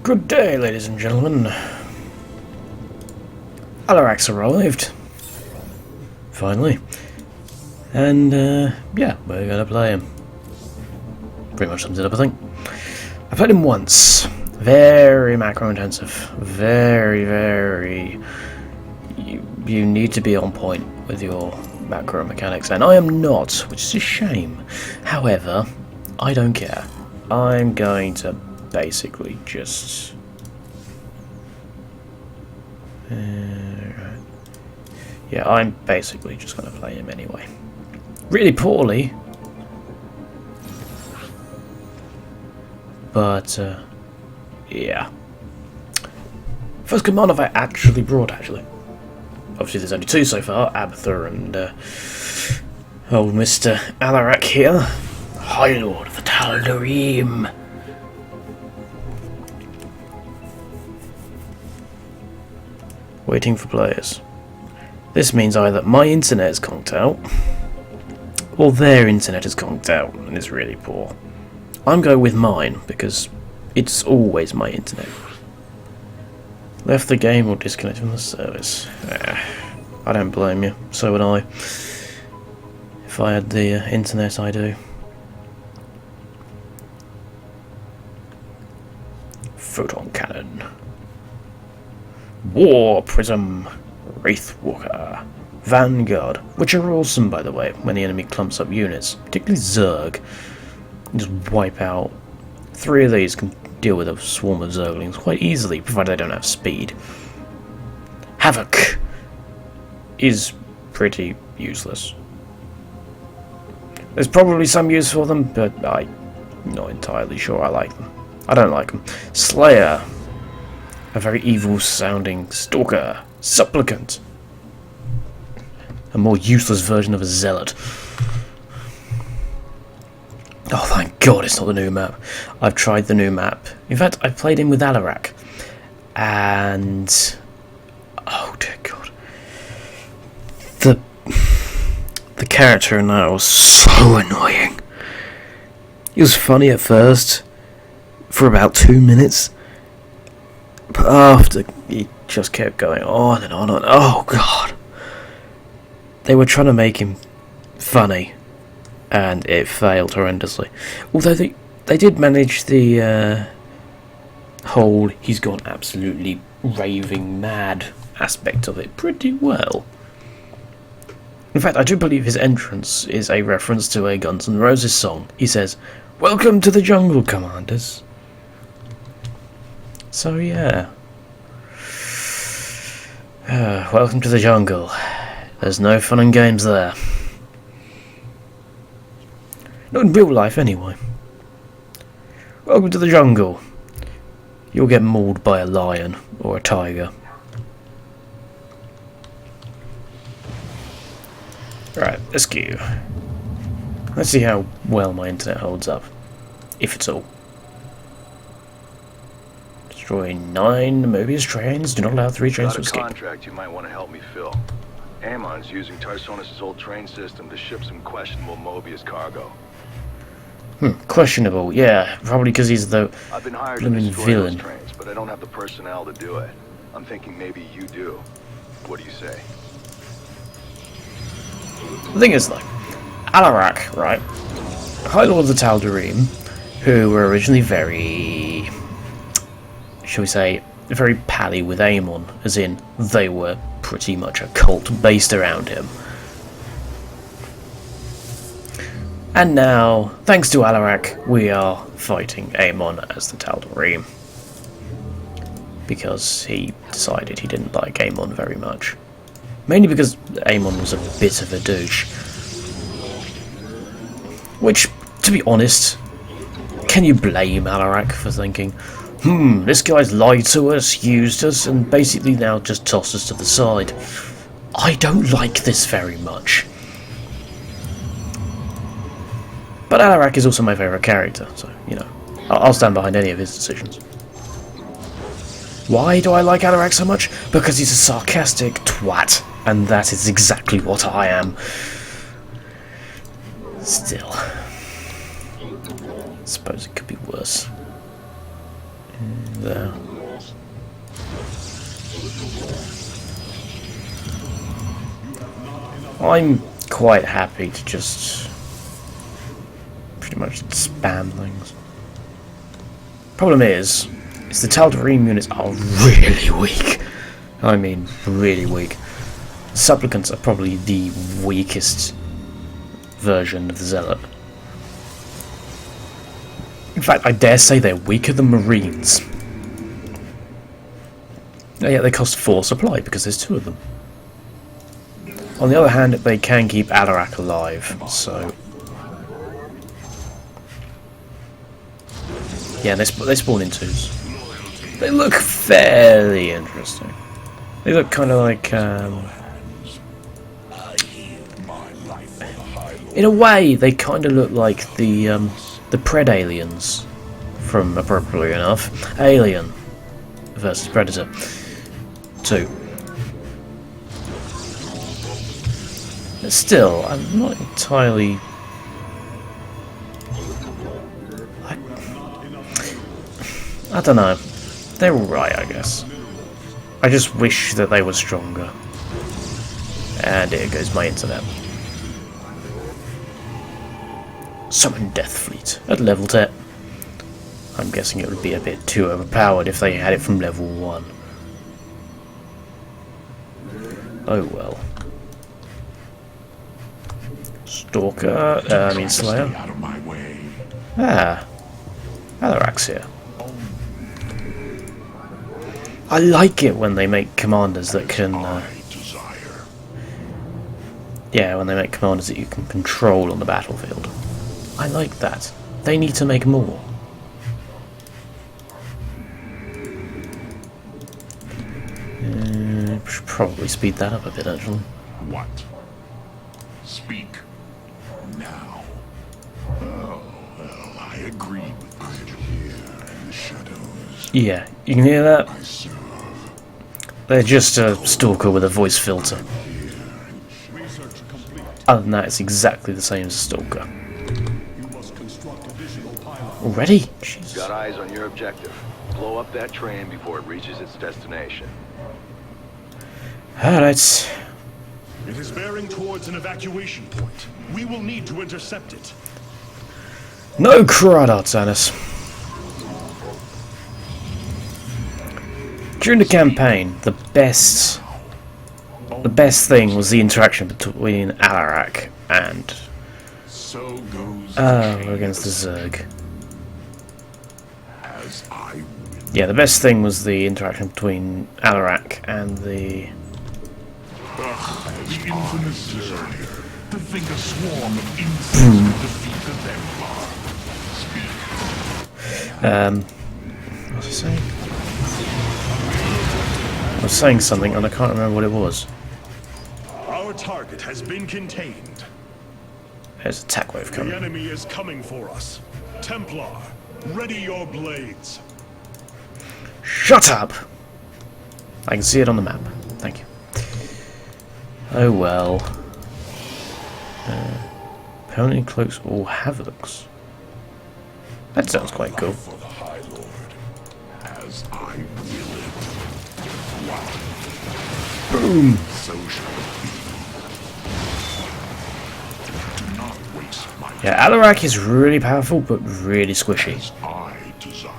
Good day, ladies and gentlemen. Alarak's arrived. Finally. And, yeah, we're gonna play him. Pretty much sums it up, I think. I played him once. Very macro intensive. Very... You need to be on point with your macro mechanics, and I am not, which is a shame. However, I don't care. I'm going to basically just... yeah, I'm basically just going to play him anyway. Really poorly. But, yeah. First command I actually brought, actually. Obviously there's only two so far, Abathur and old Mr. Alarak here. High Lord of the Taldarim. Waiting for players. This means either my internet is conked out, or their internet is conked out and is really poor. I'm going with mine, because it's always my internet. Left the game or disconnected from the service. I don't blame you, so would I. If I had the internet, I do. Photon cannon. War Prism. Wraithwalker. Vanguard, which are awesome by the way, when the enemy clumps up units, particularly Zerg. Just wipe out. 3 of these can deal with a swarm of Zerglings quite easily, provided they don't have speed. Havoc is pretty useless. There's probably some use for them, but I'm not entirely sure I like them. I don't like them. Slayer, a very evil sounding stalker. Supplicant, a more useless version of a zealot. Oh, thank God it's not the new map. I've tried the new map. In fact, I played in with Alarak. And... oh, dear God. The character in that was so annoying. He was funny at first, for about 2 minutes. But after, he just kept going on and on and on. Oh, God. They were trying to make him funny. And it failed horrendously. Although they did manage the whole he's gone absolutely raving mad aspect of it pretty well. In fact, I do believe his entrance is a reference to a Guns N' Roses song. He says, "Welcome to the jungle, commanders." So yeah. Welcome to the jungle. There's no fun and games there. Not in real life, anyway. Welcome to the jungle. You'll get mauled by a lion or a tiger. Right, let's go. Let's see how well my internet holds up. If it's all. Destroy 9 Mobius trains. Do not allow 3 trains to escape. Contract you might want to help me fill. Ammon's using Tarsonis' old train system to ship some questionable Mobius cargo. Questionable, yeah, probably because he's the I've been hired to destroy those trains, but I don't have the personnel to do it. I'm thinking maybe you do. What do you say? The thing is, though, Alarak, right? High Lord of the Taldarim, who were originally very, shall we say, very pally with Amon, as in, they were pretty much a cult based around him. And now, thanks to Alarak, we are fighting Amon as the Taldarim. Because he decided he didn't like Amon very much. Mainly because Amon was a bit of a douche. Which, to be honest, can you blame Alarak for thinking, this guy's lied to us, used us, and basically now just tossed us to the side. I don't like this very much. But Alarak is also my favourite character, so, you know, I'll stand behind any of his decisions. Why do I like Alarak so much? Because he's a sarcastic twat, and that is exactly what I am. Still. I suppose it could be worse. There. I'm quite happy to just pretty much spam things. Problem is the Taldarim units are really weak. I mean, really weak. Supplicants are probably the weakest version of the Zealot. In fact, I dare say they're weaker than Marines. And yet they cost 4 supply because there's 2 of them. On the other hand, they can keep Alarak alive, so... Yeah, they spawn in 2s. They look fairly interesting. They look kind of like... In a way, they kind of look like the Pred aliens from, appropriately enough, Alien versus Predator 2. But still, I'm not entirely... I don't know. They're alright, I guess. I just wish that they were stronger. And here goes my internet. Summon Death Fleet at level 10. I'm guessing it would be a bit too overpowered if they had it from level 1. Oh well. Stalker, Slayer. Ah, Alarak's here. I like it when they make commanders that can... yeah, when they make commanders that you can control on the battlefield. I like that. They need to make more. Should probably speed that up a bit, actually. What? Speak now. Oh, well, I agree with you. Here in the shadows. Yeah, you can hear that? I serve. They're just a stalker with a voice filter. Other than that, it's exactly the same as a stalker. Already? Jesus. Got eyes on your objective. Blow up that train before it reaches its destination. Alright. It is bearing towards an evacuation point. We will need to intercept it. No crawdads, Anis. During the campaign, the best thing was the interaction between Alarak and So goes against the Zerg. as I will. Yeah, the best thing was the interaction between Alarak and the... The infamous Zerg. To think a swarm of insects will defeat the Templar. Speak. What was I saying? I was saying something and I can't remember what it was. Our target has been contained. There's a attack wave The coming. enemy is coming for us. Templar, ready your blades. Shut up! I can see it on the map. Thank you. Oh well. Permanently cloaks all havocs. That sounds quite cool. For the High Lord, as I will it. Boom! So shall it be. Do not waste my Yeah, Alarak is really powerful, but really squishy. as I desire.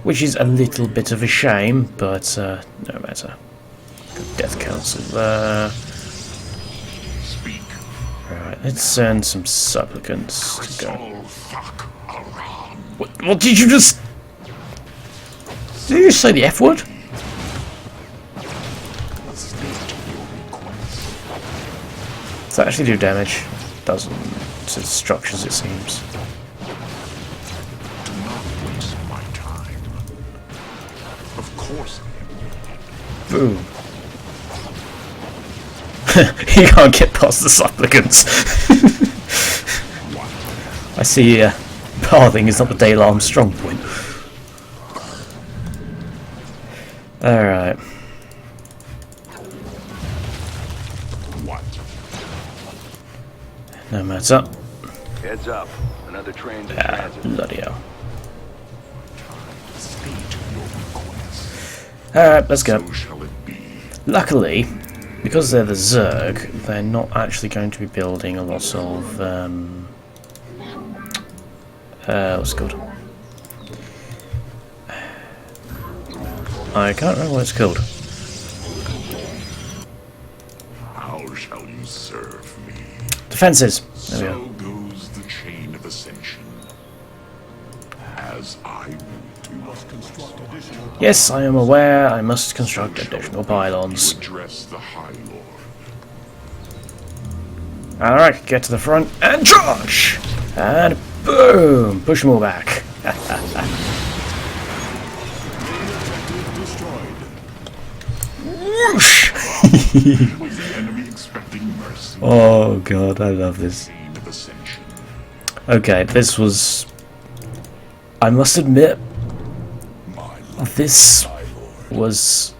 Which is a little bit of a shame, but no matter. Good Death Council there. Speak. Right, let's send some supplicants to go. Crystal fuck around. What did you just... Did you just say the F word? Does that actually do damage? Doesn't. To structures, it seems. Do not waste my time. Of course. Boom. He can't get past the supplicants. I see pathing is not the Dalarm's strong point. Alright. What? No matter. Heads up. Another train's in Ah, transit. bloody hell. Alright, let's go. So shall it be. Luckily, because they're the Zerg, they're not actually going to be building a lot of, what's it called? I can't remember what it's called. How shall you serve me? Defenses! There we So go. goes the chain of ascension. As I will. We must construct additional. Yes, I am aware I must construct additional pylons. Address the High Lord. Alright, get to the front and charge! And boom! Push them all back. Whoosh! Was the enemy expecting mercy? Oh god, I love this. Chain of ascension. Okay, this was... I must admit, My love, this my Lord. was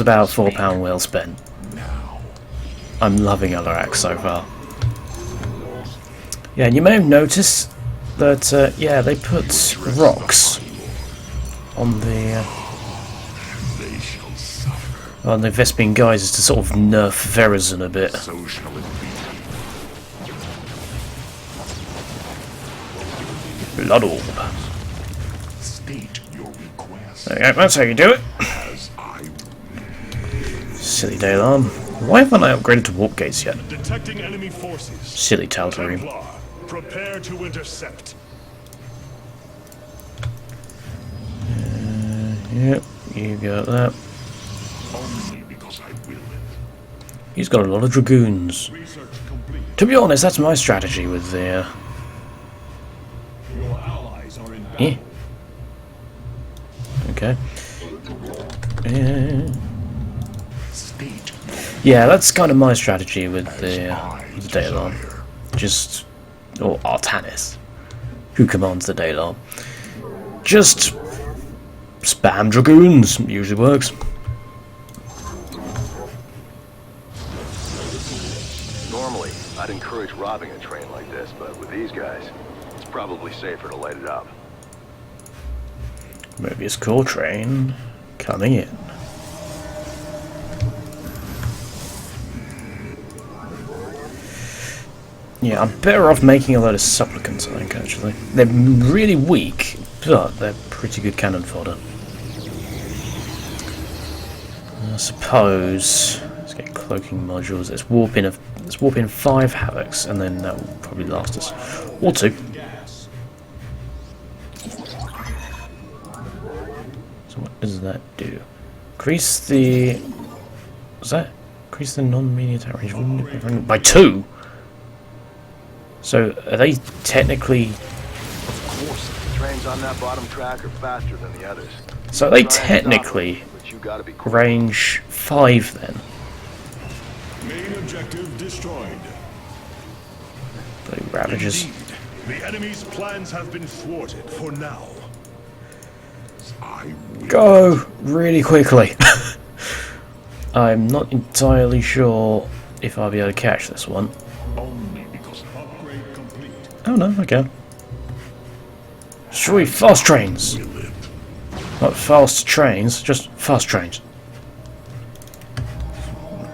about £4 well spent. Now. I'm loving Alarak so far. Yeah, and you may have noticed that, yeah, they put rocks on the They shall suffer. on the Vespene guys to sort of nerf Verizon a bit. So shall it be. Blood orb. State your request. There you go, that's how you do it. As I will. Silly Taldarim. Why haven't I upgraded to warp gates yet? Detecting enemy forces. Silly Taldarim. Templar, prepare to intercept. Yep, you got that. Only because I will it. He's got a lot of dragoons. Research complete. To be honest, that's my strategy with the, Your allies are in battle. eh. Okay. State Yeah, that's kind of my strategy with the Taldarim. Just, or Artanis, who commands the Taldarim. Just spam dragoons. Usually works. Normally, I'd encourage robbing a train like this, but with these guys, it's probably safer to light it up. Mobius core train coming in. Yeah, I'm better off making a load of supplicants, I think, actually. They're really weak, but they're pretty good cannon fodder. I suppose... Let's get cloaking modules. Let's warp in 5 Havocs, and then that will probably last us. Or 2. So what does that do? Increase the... What's that? Increase the non-media attack range by 2? So, are they technically... Of course, the trains on that bottom track are faster than the others. So are they Try and stop technically them, but you gotta be quick. range 5 then? Main objective destroyed. Bloody Ravagers. Indeed, the enemy's plans have been thwarted for now. I will. Go really quickly. I'm not entirely sure if I'll be able to catch this one. Only because Upgrade complete. Oh no, I can. Destroy fast trains! will it. Not fast trains, just fast trains.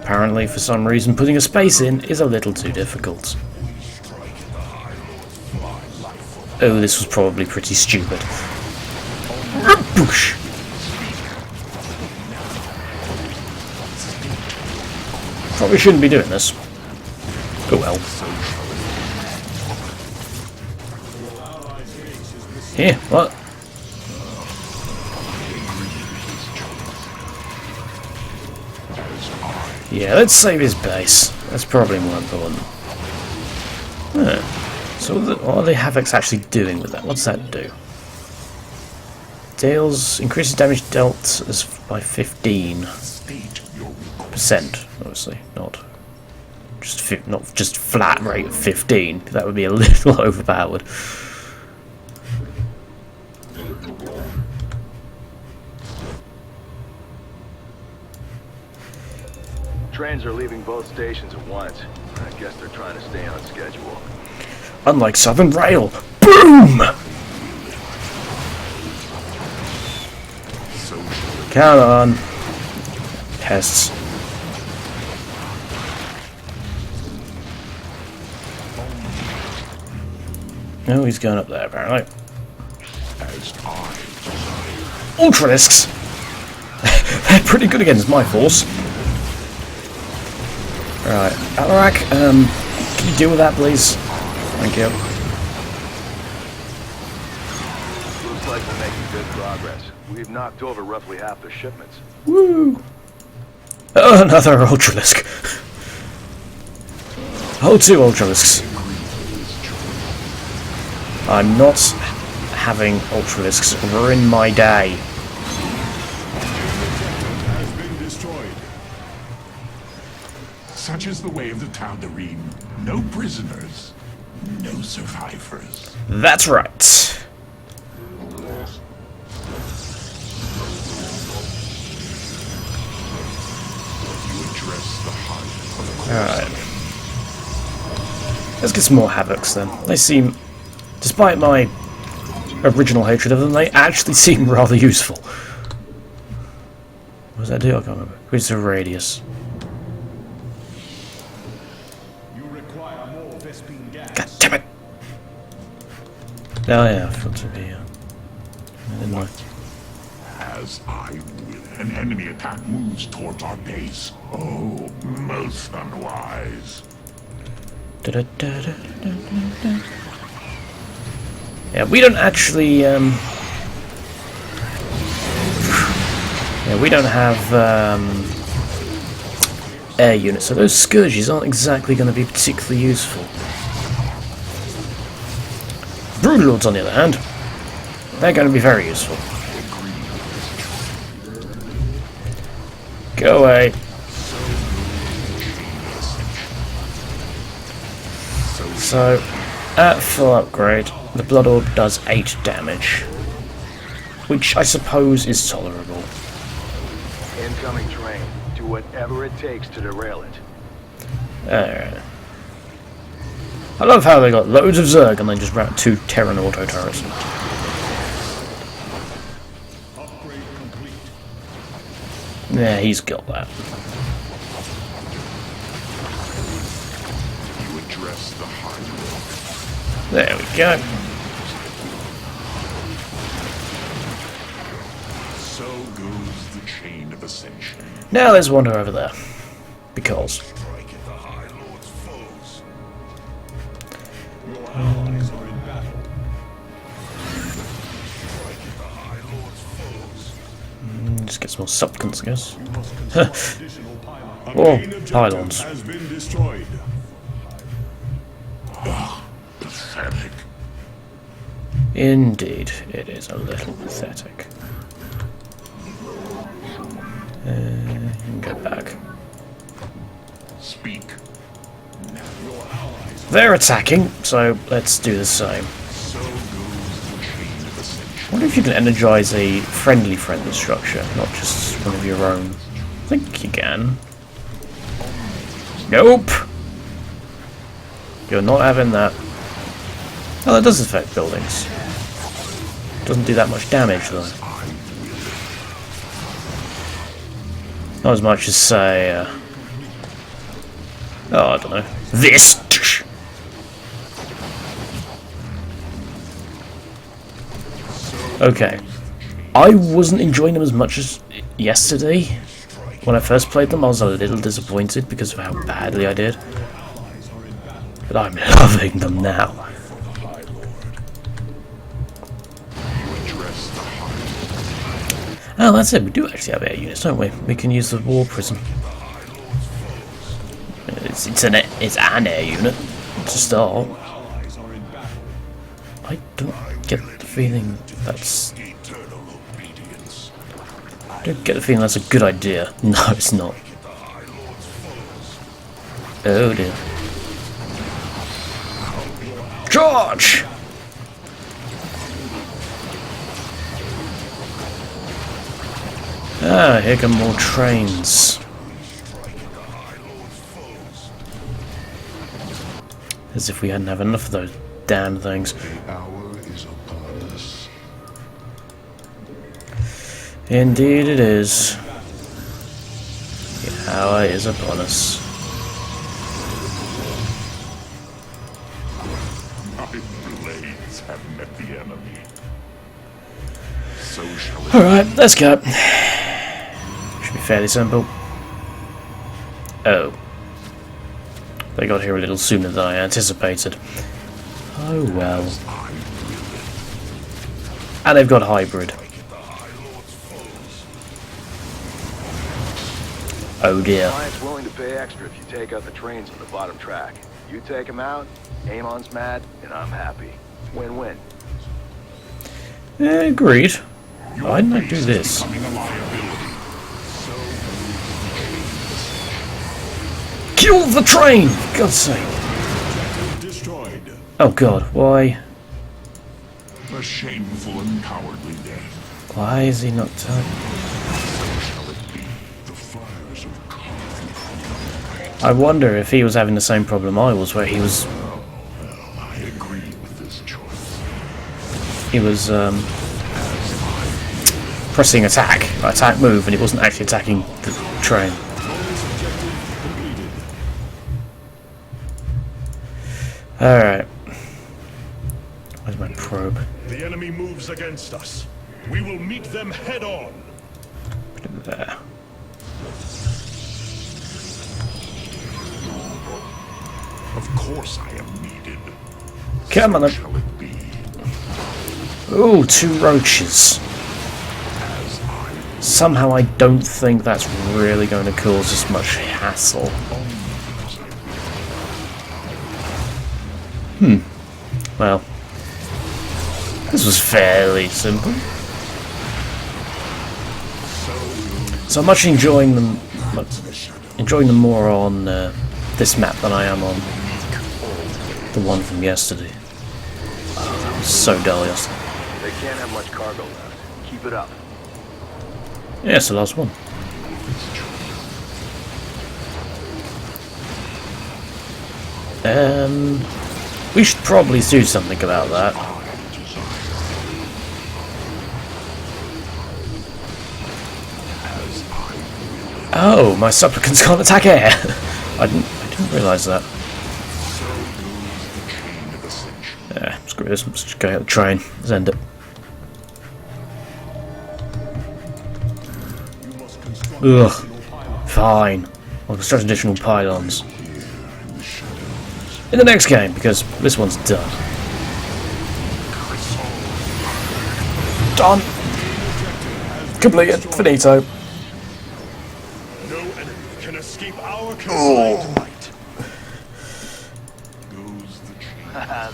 Apparently, for some reason, putting a space in is a little too difficult. Oh, this was probably pretty stupid. Boosh! Probably shouldn't be doing this. Oh well. Here, what? Yeah, let's save his base. That's probably more important. So what are the Havocs actually doing with that? What's that do? Deals increases damage dealt as by 15%, obviously, not just flat rate of 15. That would be a little overpowered. Trains are leaving both stations at once. I guess they're trying to stay on schedule. Unlike Southern Rail. Boom! So shall it Come on. Pests. Oh, he's going up there apparently. Ultralisks! They're pretty good against my force. Right, Alarak, can you deal with that, please? Thank you. Looks like we're making good progress. We've knocked over roughly half the shipments. Woo! Oh, another Ultralisk. Oh, 2 Ultralisks. I'm not having Ultralisks ruin my day. Has been destroyed. Such is the way of the Taldarim. No prisoners, no survivors. That's right. You address the heart of the Alright. Let's get some more Havocs then. They seem, despite my original hatred of them, they actually seem rather useful. What does that do? I can't remember. Who's the radius? You require more Vespine gas. God damn it! Oh yeah, I forgot to be didn't I? As I will. An enemy attack moves towards our base. Oh, most unwise. Yeah, we don't actually, yeah, we don't have, air units, so those Scourges aren't exactly going to be particularly useful. Broodlords, on the other hand, they're going to be very useful. Go away. So, at full upgrade, the Blood Orb does 8 damage, which I suppose is tolerable. Incoming train. Do whatever it takes to derail it. Alright. I love how they got loads of Zerg and then just ran 2 Terran auto turrets. Upgrade complete. Yeah, he's got that. You address the heart. There we go. So goes the chain of Ascension. Now let's wander over there. Because. Strike at the High Lord's foes. Your allies are in battle. Strike at the High Lord's foes. Just get some more supplicants, I guess. You must construct additional pylons. A Oh, main objective pylons. has been destroyed. Pathetic. Indeed, it is a little pathetic. You can go back. Speak. They're attacking, so let's do the same. So goes the chain of Ascension. I wonder if you can energize a friendly structure, not just one of your own. I think you can. Nope! You're not having that. Oh, that does affect buildings. Doesn't do that much damage, though. Not as much as, say, oh, I don't know. This! Okay. I wasn't enjoying them as much as yesterday. When I first played them, I was a little disappointed because of how badly I did. But I'm loving them now. Oh, that's it. We do actually have air units, don't we? We can use the war prism. It's an air unit to start. I don't get the feeling that's. I don't get the feeling that's a good idea. No, it's not. Oh dear. Charge! Ah, here come more trains. As if we hadn't have enough of those damn things. The hour is upon us. Indeed it is. The hour is upon us. My blades have met the enemy. So shall it Alright, let's go. Should be fairly simple. Oh. They got here a little sooner than I anticipated. Oh well. And they've got hybrid. Oh dear. Client's willing to pay extra if you take out the trains on the bottom track. You take them out, Amon's mad, and I'm happy. Win-win. Agreed. Why didn't I do this? becoming a liability? Kill the train! For God's sake. Destroyed. Oh god, why? A shameful and cowardly death. Why is he not telling? Shall it be? The fires of conflict. I wonder if he was having the same problem I was, where he was I agree with this choice. pressing attack move, and it wasn't actually attacking the train. Alright. Where's my probe? The enemy moves against us. We will meet them head on. Put it there. Of course I am needed. Come on then. Shall it be? Ooh, 2 roaches. Somehow I don't think that's really going to cause us much hassle. Well, this was fairly simple. So I'm much enjoying them more on this map than I am on the one from yesterday. Oh, that was so dull yesterday. They can't have much cargo left. Keep it up. Yeah, it's the last one. We should probably do something about that. Oh, my supplicants can't attack air. I didn't realise that. Yeah, screw this. Let's just go out the train. Let's end it. Ugh. Fine. I'll construct additional pylons in the next game, because this one's done. Done. Completed. Finito. No enemy can escape our combined might.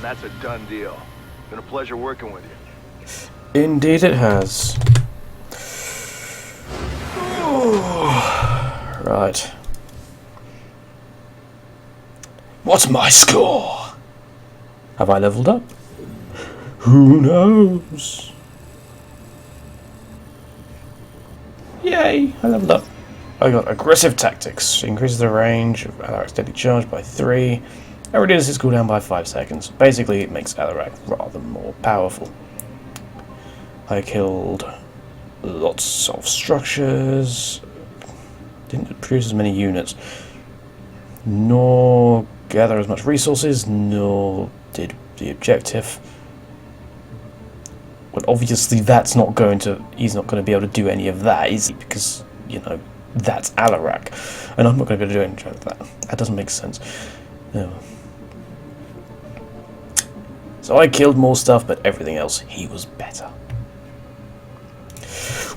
That's a done deal. Been a pleasure working with you. Indeed it has. Right. What's my score? Have I leveled up? Who knows? Yay, I leveled up. I got aggressive tactics. Increases the range of Alarak's deadly charge by 3. And reduces its cooldown by 5 seconds. Basically, it makes Alarak rather more powerful. I killed lots of structures. Didn't produce as many units. Nor gather as much resources, nor did the objective. Well, obviously that's not going to... He's not going to be able to do any of that, is he? Because, you know, that's Alarak. And I'm not going to be able to do anything of that. That doesn't make sense. No. So I killed more stuff, but everything else, he was better.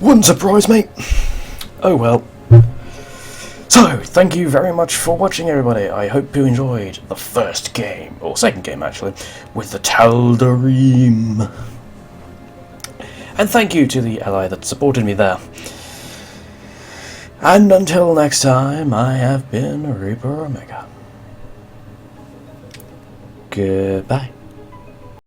Wouldn't surprise me. Oh well. So, thank you very much for watching, everybody. I hope you enjoyed the first game, or second game actually, with the Taldarim. And thank you to the ally that supported me there. And until next time, I have been Reaper Omega. Goodbye.